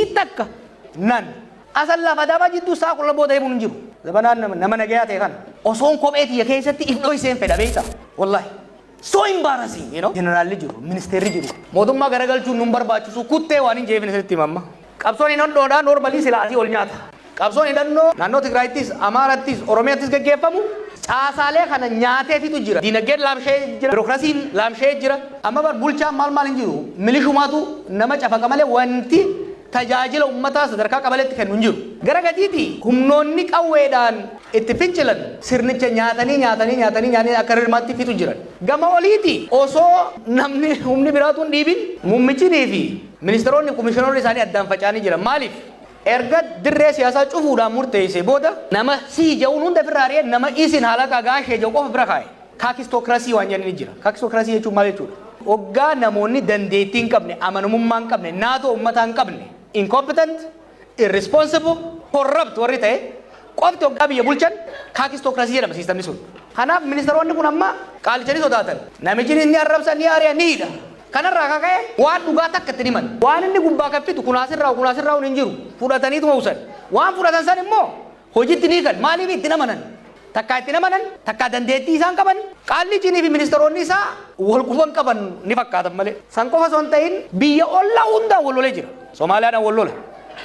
biitii takka nan asal lafa daba jidduu isaa qulla booda himuun hin jiru. Zabanaan nama nagayaa ta'e kana osoon kophee xiyya keessatti ifdhoo iseen fedha beekta wallahi. So embarrassing, you know. Generalli jiru, ministeerri jiru. Mootummaa garagalchuun nun barbaachisu kuttee waan hin jeefine sitti mamma. Qabsoon hidhannoodhaan normaalii silaatii ol nyaata. Qabsoon hidhannoo naannoo Tigraayittis, Amaarattis, Oromiyaattis gaggeeffamu caasaalee kana nyaateefitu jira. Diinagdeen laamshee jira, biirokrasiin laamshee jira. Amma bar bulchaan maal hin jiru. Milishumaatu nama cafaqa malee wanti tajaajila uummataa sadarkaa qabaleetti kennu hin jiru. Gara gadiiti humnoonni qawweedhaan itti fincilan sirnicha nyaatanii akka hirmaatti fitu jiran. Gama oliiti osoo namni humni biraatu hin dhiibin muummichi fi ministeeronni komishiinoonni isaanii addaan faca'anii jiran. Maaliif? Erga dirree siyaasaa cufuudhaan murteessee booda nama sii ja'uun hunda firraa ari'ee nama isin haala gaashee ja'u qofa bira kaa'e. Kaakistokrasii waan jenni jira. Kaakistokrasii jechuun maal jechuudha? Hoggaa namoonni dandeettii hin qabne, amanamummaa hin qabne, naatoo uummataa hin qabne, incompetent, irresponsible, corrupt warri ta'e qofti hoggaa biyya bulchan kaakistokrasii jedhama siistamni sun. Kanaaf ministeeronni kun amma qaalichanii sodaatan. Namichi inni arrabsa ni ari'a ni hidha. Kanarraa kaka'e waan dhugaa takka itti himan. Waan inni gubbaa kaffitu kunaasirraa hin jiru. Fudhataniituma usan. Waan fudhatan san immoo hojiitti ni kan maaliif itti namanan? Takkaa itti namanan, takkaa dandeettii isaan qaban, qaallichinii fi ministeeronni isaa wal quban qaban ni fakkaatan malee. San qofa osoo hin ta'in biyya ollaa hundaan wal lolee jira. Somaaliyaadhaan wal lola,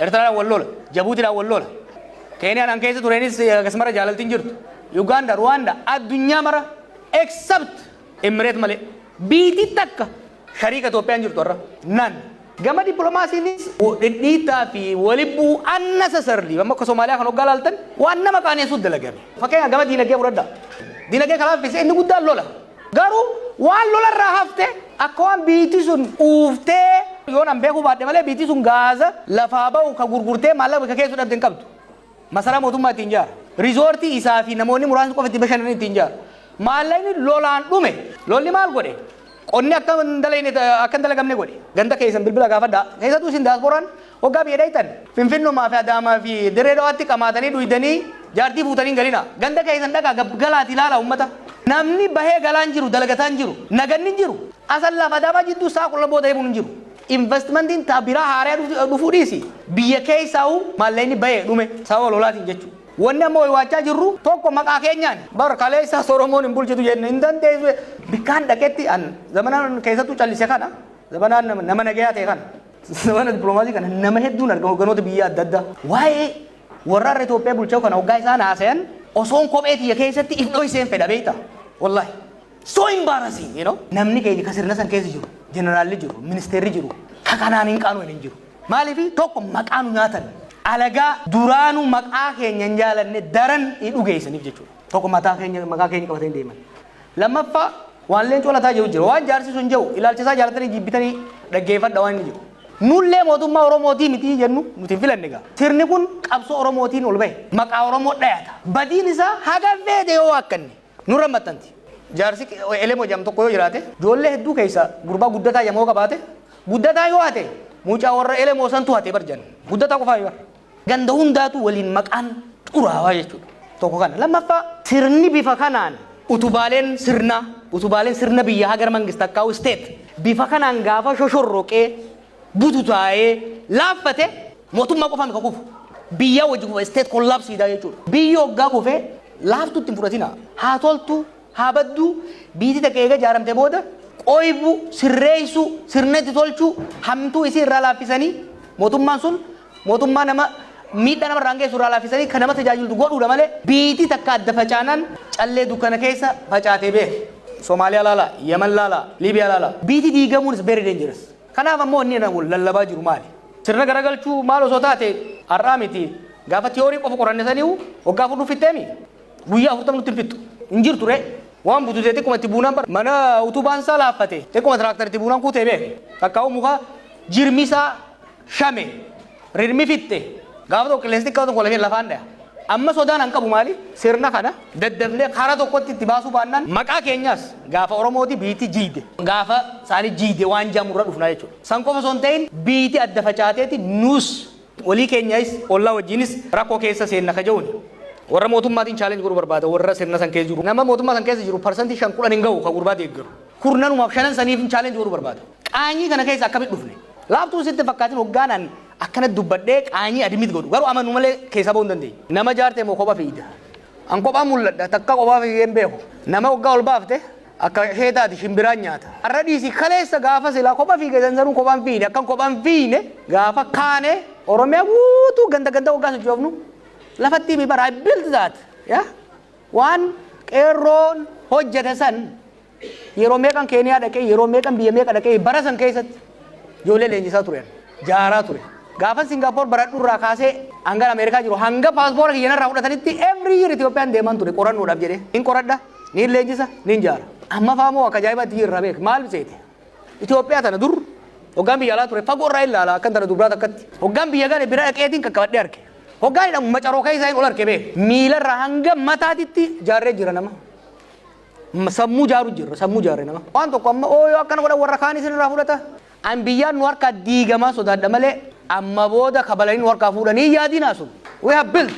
Eertiraadhaan wal lola, Jabuutiidhaan wal lola. Keeniyaan keessa tureenis akkasumara jaalaltiin jirtu. Uganda, Rwanda, addunyaa mara except Emireet malee. Biitii takka shariika Itoophiyaan jirtu warra nan. Gama dippiloomaasiinis dhidhiitaa fi walibbuu unnecessarily amma akka Somaaliyaa kan hoggaa laaltan waan nama qaaneessuuf dalagame. Fakkeenyaaf gama diinagdee fudhadha. Diinagdee kanaaf fise inni guddaan lola. Garuu waan lolarraa hafte akka waan biitii sun uuftee yoon an beekuu baadhe malee biitii sun gaaza lafaa ba'u ka gurgurtee maallaqa keessu dhabde hin qabdu. Masaraa mootummaa ittiin ijaara. Riizoortii isaa fi namoonni muraasni qofa itti bashannan ittiin ijaara. Maallaqni lolaan dhume. Lolli maal godhe? Qonni akka hin dalagamne godhe. Ganda keessan bilbila gaafadhaa. Keessattuu isin daasporaan hoggaa biyya daytan. Finfinnumaa fi Adaamaa fi Dirree Dhawaatti qamaatanii dhuydanii jaartii fuutanii galina. Ganda keessan dhagaa galaati ilaala uummata. Namni bahee galaan jiru dalagataan jiru. Naganni jiru. Asal lafa daba jidduu isaa qulla booda himuun jiru. Investmentiin biraa haaraa dhufuu dhiisi. Biyya keessaa'u maallaqni bahee dhume sababa lolaatiin jechuudha. Wanni ammoo waachaa jirru tokko maqaa keenyaan bara kalee isaa Soromoon hin bulchitu jenne hin dandeessu bikkaan dhaqetti an zamanaan keessattuu callise kana zamanaan nama nagayaa ta'e kana zamana dippiloomaasii kana nama hedduun argamu hogganoota biyya adda addaa waa'ee warra Itoophiyaa bulchaa kana hoggaa isaan haasayan osoon kophee xiyya keessatti ifdhoo iseen fedha beekta wallahi so embarrassing you know namni keenya kasirna san keessa jiru jeneraalli jiru ministeerri jiru kakanaan hin qaanu hin jiru maaliif tokko maqaanu nyaatan alagaa duraanu maqaa keenya hin jaalanne daran dhugeessaniif jechuudha. Tokko maqaa keenya qabatanii deeman. Lammaffaa waan leencoo lataa jiru jira. Waan jaarsi sun jiru ilaalchisaa jaalatanii jibbitanii dhaggeeffadha waan inni jiru. Nullee mootummaa Oromootii miti jennu nuti hin filanne gaa. Sirni kun qabsoo Oromootiin ol bahe. Maqaa Oromoo dhayata. Badiin isaa haga feete yoo akkanne nurra maxxanti. Jaarsi elemoo jedhamu tokko yoo jiraate ijoollee hedduu keessa gurbaa guddataa yommuu qabaate guddataa yoo haate mucaa warra elemoo santu hatee barjan. Guddataa qofaa yoo ganda hundaatu waliin maqaan xuraawaa jechuudha. Tokko kana. Lammaffaa sirni bifa kanaan utubaaleen sirna biyya hagar mangista akkaa'u state bifa kanaan gaafa shoshorroqee bututaa'ee laaffate mootummaa qofaan ka kufu. Biyya wajji kufa state kollaapsiidhaa jechuudha. Biyya hoggaa kufee laaftuutti hin fudhatina. Haa toltu, haa baddu, biitii takka eega ijaaramte booda qoybu, sirreessu, sirnetti tolchu, hamtuu isii irraa laaffisanii mootummaan sun mootummaa nama miidhaa nama raangee suuraa laafisanii kan nama tajaajiltu godhuudha malee biitii takka adda facaanan callee dukkana keessa facaatee beeku. Somaaliyaa laala, Yemen laala, Liibiyaa laala. Biitii diigamuun is very dangerous. Kanaaf ammoo inni lallabaa jiru maali? Sirna garagalchuu maal osoo taate har'aa miti gaafa tiyoorii qofa qorannessanii waggaa fudhu fitteemi guyyaa 40 nutti hin fittu hin jirtu ree waan bututee xiqquma itti buunaan bara mana utubaan isaa laaffate xiqquma tiraaktarii itti buunaan kuutee beeku takkaa'u muka jirmisaa shame rirmi fitte gaafa tokko qilleensi xiqqaa tokko lafaan dhaya. Amma sodaan an qabu maali? Sirna kana daddafnee karaa tokkotti itti baasuu baannaan maqaa keenyaas gaafa Oromooti biitii jiide. Gaafa isaanii jiide waan jaamurra dhufnaa jechuudha. San qofa osoo hin ta'in biitii adda facaateeti nuus walii keenyaas ollaa wajjinis rakkoo keessa seenna ka ja'uuni. Warra mootummaatiin chaalenji godhuu barbaada warra sirna san keessa jiru. Nama mootummaa san keessa jiru parsantii 5 hin ga'u ka gurbaa deeggaru. Kurnanumaaf 5 saniif chaalenji godhuu barbaada. Qaanyii kana keessa akkamitti dhufne? Laaftuu sitti fakkaatiin hoggaanaan akkana dubbadhee qaanii adimit godhu garuu amanu malee keessa ba'uu hin dandeenye. Nama jaarte moo kophaa fiida. An kophaa mul'adha takka kophaa fiigeen beeku. Nama waggaa ol baafte akka heetaati shimbiraan nyaata. Har'a dhiisii kaleessa gaafa silaa kophaa fiigee sansanuu kophaan fiine akkan kophaan fiine gaafa kaane Oromiyaa guutuu ganda waggaa sochoofnu lafatti mi bara I built that. Waan qeerroon hojjete san yeroo meeqan Keeniyaa dhaqee yeroo meeqan biyya meeqa dhaqee bara san keessatti ijoollee leenjisaa turan jaaraa ture. Gaafa Singapore baradhu irraa kaasee hanga Ameerikaa jiru hanga paaspoora kiyyanarraa fudhatanitti every year Itoophiyaan deeman ture qorannoodhaaf jedhee nin qoradha nin leenjisa nin jaara. Amma faamoo akka ajaa'ibatti irra beek maal seete Itoophiyaa tana dur hoggaan biyya alaa ture fagoo irraa ilaala akkan tana dubraa takkatti hoggaan biyya gane bira dhaqeetiin qaqqabadhee arge. Hoggaan jedhamu macaroo keessaa hin ol arge beek miilarraa hanga mataatitti jaarree jira nama. Sammuu jaaru jirra sammuu jaarre nama. Waan tokko amma ooyoo akkana godhan warra kaan isinirraa fudhata. An biyyaan nu harkaa diigamaa sodaadha malee amma booda kabalanii nu harkaa fuudhanii yaadinaa sun. We have built.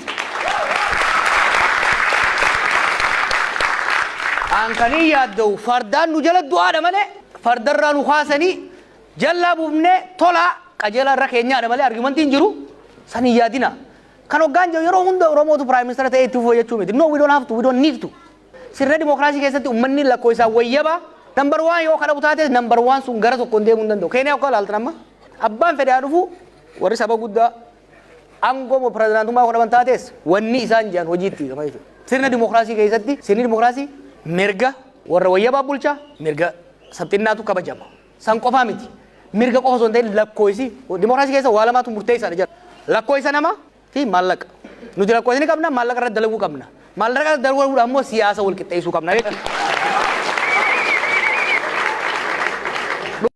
An kanii yaadda'u fardaan nu jala du'aadha malee fardarraa nu kaasanii jallaa buufnee tolaa qajeelaa irra keenyaadha malee argumentiin jiru sanii yaadina. Kan hoggaan jiru yeroo hunda Oromootu Prime Minister ta'ee itti fufuu jechuu miti. No, we don't have to, we don't need to. Sirna dimokiraasii keessatti uummanni lakkoo isaa wayyaba. Number 1 yoo kana butaates number 1 sun gara tokkoon deemuu hin danda'u. Keeniyaa akka ilaaltan amma abbaan fedhaa dhufu warri saba guddaa aangoo moo pirezidaantummaa godhaman taates wanni isaan jiran hojiitti qaba jechuudha. Sirna dimokiraasii keessatti sirni dimokiraasii mirga warra wayyabaa bulchaa mirga sabxinnaatu kabajama. San qofaa miti. Mirga qofa osoo hin ta'in lakkoofsi dimokiraasii keessa waa lamaatu murteessaadha jedha. Lakkoofsa namaa fi maallaqa. Nuti lakkoofsa ni qabna maallaqa irratti dalaguu qabna. Maallaqa irratti dalaguu ammoo siyaasa wal qixxeessuu qabna.